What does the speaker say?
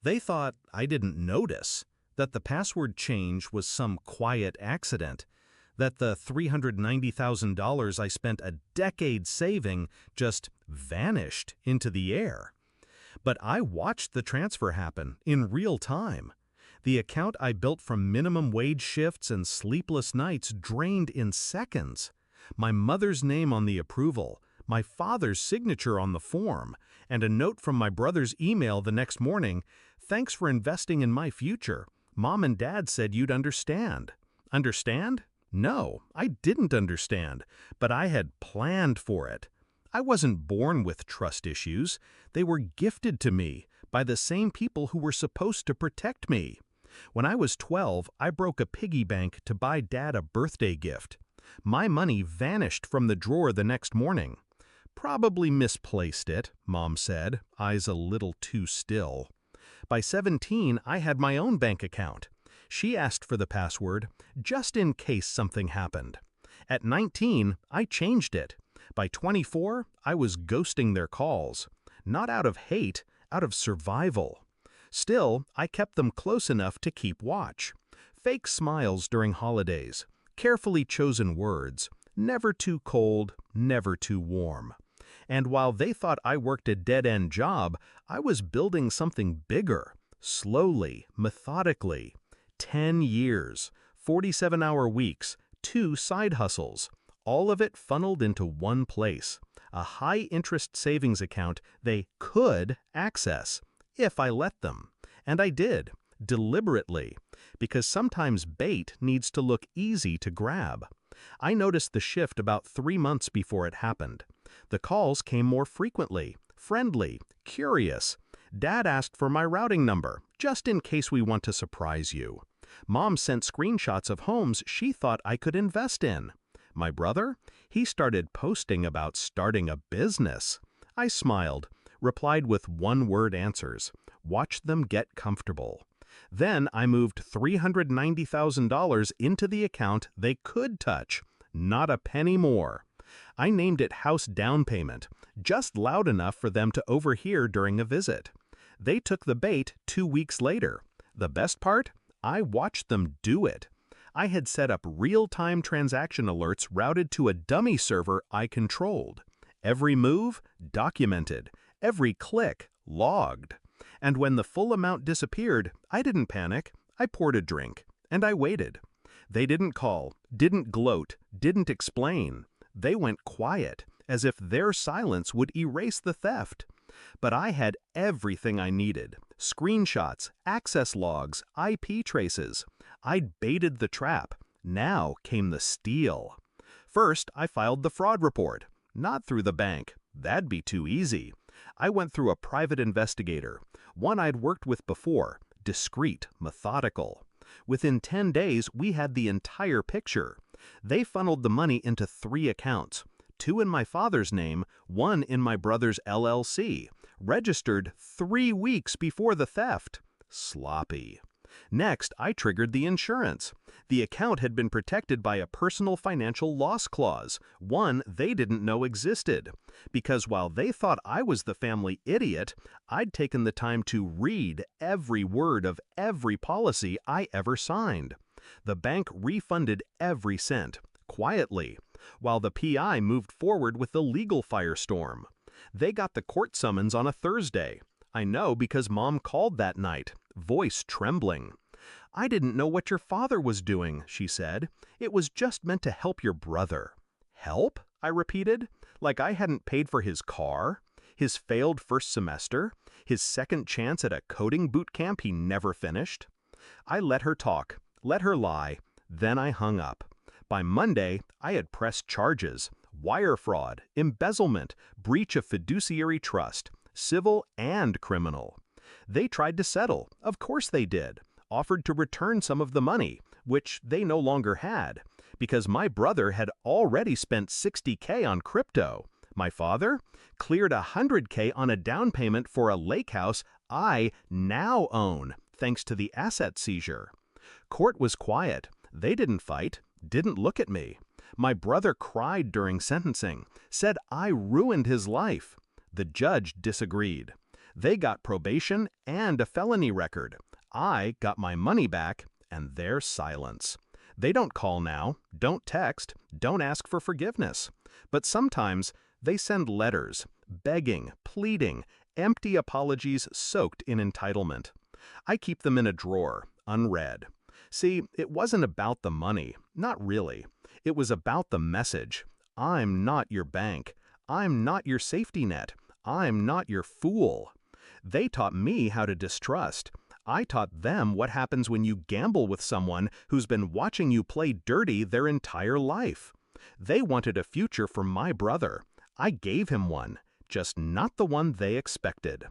They thought I didn't notice, that the password change was some quiet accident, that the $390,000 I spent a decade saving just vanished into the air. But I watched the transfer happen in real time. The account I built from minimum wage shifts and sleepless nights drained in seconds. My mother's name on the approval, my father's signature on the form, and a note from my brother's email the next morning, "Thanks for investing in my future. Mom and Dad said you'd understand." Understand? No, I didn't understand, but I had planned for it. I wasn't born with trust issues. They were gifted to me by the same people who were supposed to protect me. When I was 12, I broke a piggy bank to buy Dad a birthday gift. My money vanished from the drawer the next morning. "Probably misplaced it," Mom said, eyes a little too still. By 17, I had my own bank account. She asked for the password, just in case something happened. At 19, I changed it. By 24, I was ghosting their calls. Not out of hate, out of survival. Still, I kept them close enough to keep watch. Fake smiles during holidays, carefully chosen words, never too cold, never too warm. And while they thought I worked a dead-end job, I was building something bigger, slowly, methodically. 10 years, 47-hour weeks, 2 side hustles, all of it funneled into one place, a high-interest savings account they could access, if I let them. And I did, deliberately, because sometimes bait needs to look easy to grab. I noticed the shift about 3 months before it happened. The calls came more frequently, friendly, curious. Dad asked for my routing number, just in case we want to surprise you. Mom sent screenshots of homes she thought I could invest in. My brother? He started posting about starting a business. I smiled, replied with one-word answers, watched them get comfortable. Then I moved $390,000 into the account they could touch, not a penny more. I named it House Down Payment, just loud enough for them to overhear during a visit. They took the bait 2 weeks later. The best part? I watched them do it. I had set up real-time transaction alerts routed to a dummy server I controlled. Every move, documented. Every click, logged. And when the full amount disappeared, I didn't panic. I poured a drink, and I waited. They didn't call, didn't gloat, didn't explain. They went quiet, as if their silence would erase the theft. But I had everything I needed. Screenshots, access logs, IP traces. I'd baited the trap. Now came the steal. First, I filed the fraud report. Not through the bank. That'd be too easy. I went through a private investigator, one I'd worked with before, discreet, methodical. Within 10 days, we had the entire picture. They funneled the money into 3 accounts, 2 in my father's name, 1 in my brother's LLC, registered 3 weeks before the theft. Sloppy. Next, I triggered the insurance. The account had been protected by a personal financial loss clause, one they didn't know existed. Because while they thought I was the family idiot, I'd taken the time to read every word of every policy I ever signed. The bank refunded every cent, quietly, while the PI moved forward with the legal firestorm. They got the court summons on a Thursday. I know because Mom called that night, voice trembling. "I didn't know what your father was doing," she said. "It was just meant to help your brother." "Help?" I repeated, like I hadn't paid for his car, his failed first semester, his second chance at a coding boot camp he never finished. I let her talk, let her lie, then I hung up. By Monday, I had pressed charges: wire fraud, embezzlement, breach of fiduciary trust, civil and criminal. They tried to settle, of course they did, offered to return some of the money, which they no longer had, because my brother had already spent $60K on crypto. My father cleared $100K on a down payment for a lake house I now own, thanks to the asset seizure. Court was quiet. They didn't fight, didn't look at me. My brother cried during sentencing, said I ruined his life. The judge disagreed. They got probation and a felony record. I got my money back and their silence. They don't call now, don't text, don't ask for forgiveness. But sometimes they send letters, begging, pleading, empty apologies soaked in entitlement. I keep them in a drawer, unread. See, it wasn't about the money, not really. It was about the message. I'm not your bank. I'm not your safety net. I'm not your fool. They taught me how to distrust. I taught them what happens when you gamble with someone who's been watching you play dirty their entire life. They wanted a future for my brother. I gave him one, just not the one they expected.